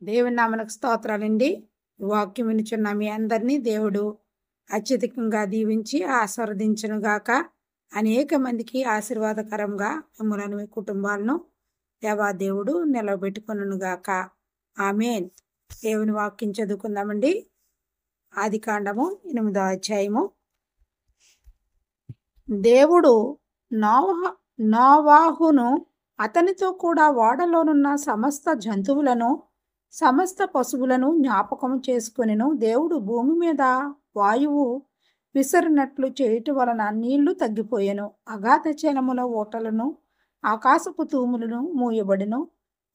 దేవుని నామమునకు స్తోత్రాలండి. ఈ వాక్యం వినుచున్న మీ అందరినీ దేవుడు అత్యధికంగా దీవించి ఆశీర్వదించునుగాక. అనేక మందికి ఆశీర్వాదకరంగా మిమ్మలను మీ కుటుంబాలను దేవాదేవుడు నిలబెట్టుకొనుగాక. ఆమేన్. దేవుని వాక్యం చదువుకుందామండి. ఆదికాండము 8వ అధ్యాయము. దేవుడు నోవాహును అతనితో కూడా ఓడలోనున్న సమస్త జంతువులను సమస్త పశువులను జ్ఞాపకం చేసుకొనెను. దేవుడు భూమి మీద వాయువు విసరినట్లు చేయుట వలన నీళ్లు తగ్గిపోయెను. అగాధ జలముల ఊటలను ఆకాశపు తూములను మూయబడెను.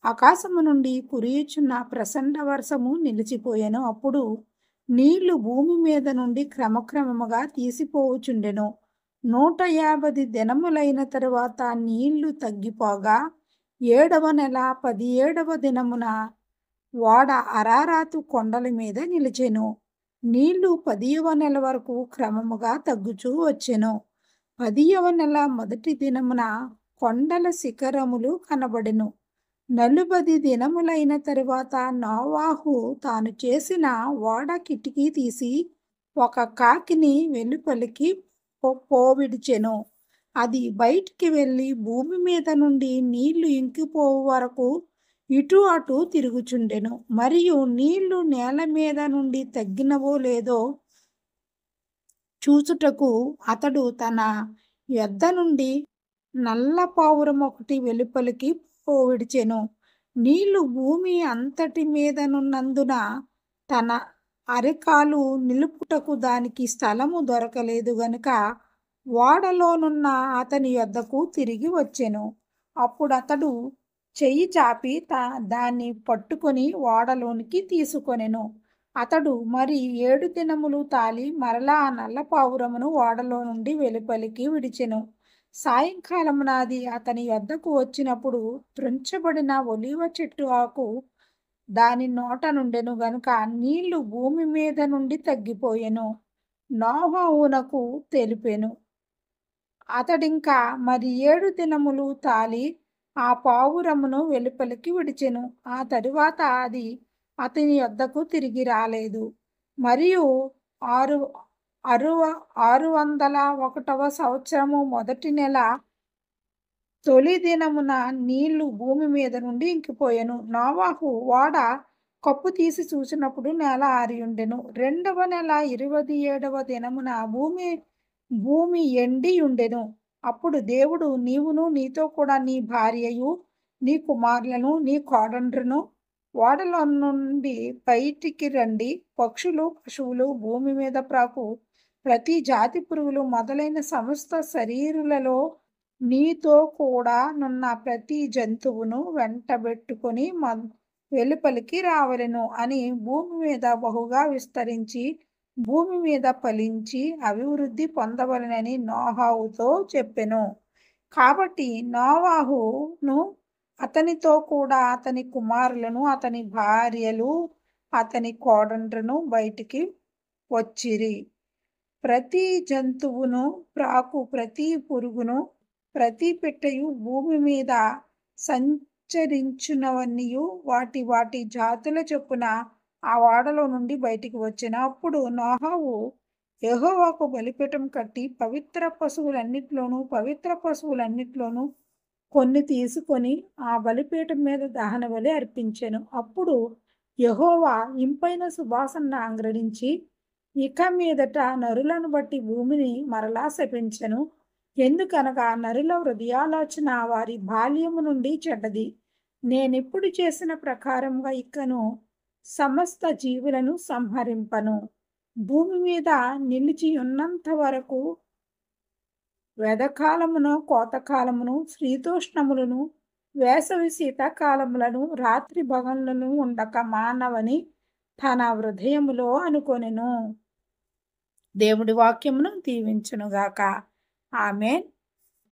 ఆకాశము నుండి కురియుచున్న ప్రచండ వర్షము నిలిచిపోయెను. అప్పుడు నీళ్లు భూమి మీద నుండి క్రమక్రమముగా తీసిపోవచుండెను. 150 దినములైన తరువాత నీళ్లు తగ్గిపోగా 7వ నెల 17వ దినమున ఓడ అరారాతు కొండల మీద నిలిచెను. నీళ్లు 10వ నెల వరకు క్రమముగా తగ్గుచూ వచ్చెను. 10వ నెల మొదటి దినమున కొండల శిఖరములు కనబడెను. 40 దినములైన తరువాత నోవాహు తాను చేసిన ఓడ కిటికీ తీసి ఒక కాకిని వెలుపలికి పోవిడిచెను. అది బయటికి వెళ్ళి భూమి మీద నుండి నీళ్లు ఇంకిపోవు వరకు ఇటు అటు తిరుగుచుండెను. మరియు నీళ్లు నేల మీద నుండి తగ్గినవో లేదో చూచుటకు అతడు తన యొద్ద నుండి నల్ల పావురం ఒకటి వెలుపలికి పోవిడిచెను. నీళ్లు భూమి అంతటి మీదనున్నందున తన అరికాలు నిలుపుటకు దానికి స్థలము దొరకలేదు గనుక ఓడలోనున్న అతని యొద్దకు తిరిగి వచ్చెను. అప్పుడు అతడు చెయ్యి చాపి దాన్ని పట్టుకొని ఓడలోనికి తీసుకొనెను. అతడు మరి 7 దినములు తాలి మరలా ఆ నల్ల పావురమును ఓడలో నుండి వెలుపలికి విడిచెను. సాయంకాలమున అది అతని యొద్దకు వచ్చినప్పుడు త్రుంచబడిన ఒలీవ చెట్టు ఆకు దాని నోట నుండెను గనుక నీళ్లు భూమి మీద నుండి తగ్గిపోయెను. నోవాహునకు తెలిపెను. అతడింకా మరి 7 దినములు తాలి ఆ పావురమును వెలుపలికి విడిచెను. ఆ తరువాత అది అతని యొద్దకు తిరిగి రాలేదు. మరియు 601వ సంవత్సరము మొదటి నెల తొలి దినమున నీళ్లు భూమి మీద నుండి ఇంకిపోయెను. నోవాహు ఓడ కప్పు తీసి చూసినప్పుడు నేల ఆరియుండెను. 2వ నెల 27వ దినమున భూమి ఎండి ఉండెను. అప్పుడు దేవుడు, నీవును నీతో కూడా నీ భార్యయు నీ కుమారులను నీ కోడండ్రును ఓడలో నుండి బయటికి రండి. పక్షులు పశువులు భూమి మీద ప్రాకు ప్రతి జాతి పురుగులు మొదలైన సమస్త శరీరులలో నీతో కూడా నున్న ప్రతి జంతువును వెంటబెట్టుకొని వెలుపలికి రావలెను అని భూమి మీద బహుగా విస్తరించి భూమి మీద ఫలించి అభివృద్ధి పొందవలెనని నోవాహుతో చెప్పెను. కాబట్టి నోవాహును అతనితో కూడా అతని కుమారులను అతని భార్యలు అతని కోడండ్రును బయటికి వచ్చిరి. ప్రతి జంతువును ప్రాకు ప్రతి పురుగును ప్రతి పిట్టయు భూమి మీద సంచరించునవన్నీయు వాటి వాటి జాతుల చొప్పున ఆ ఓడలో నుండి బయటికి వచ్చెను. అప్పుడు నోవాహు యెహోవాకు బలిపీఠం కట్టి పవిత్ర పశువులన్నిట్లోనూ కొన్ని తీసుకొని ఆ బలిపీఠం మీద దహన బలి అర్పించెను. అప్పుడు యెహోవా ఇంపైన సువాసన ఆగ్రహించి ఇక మీదట నరులను బట్టి భూమిని మరలా శపించెను. ఎందుకనగా నరుల హృదయాలోచన వారి బాల్యము నుండి చెడ్డది. నేనిప్పుడు చేసిన ప్రకారముగా ఇకను సమస్త జీవులను సంహరింపను. భూమి మీద నిలిచి ఉన్నంత వరకు వెదకాలమును కోతకాలమును శీతోష్ణములను వేసవి శీతాకాలములను రాత్రి పగళ్లను ఉండక మానవని తన హృదయములో అనుకొనెను. దేవుడి వాక్యమును దీవించునుగాక. ఆమేన్.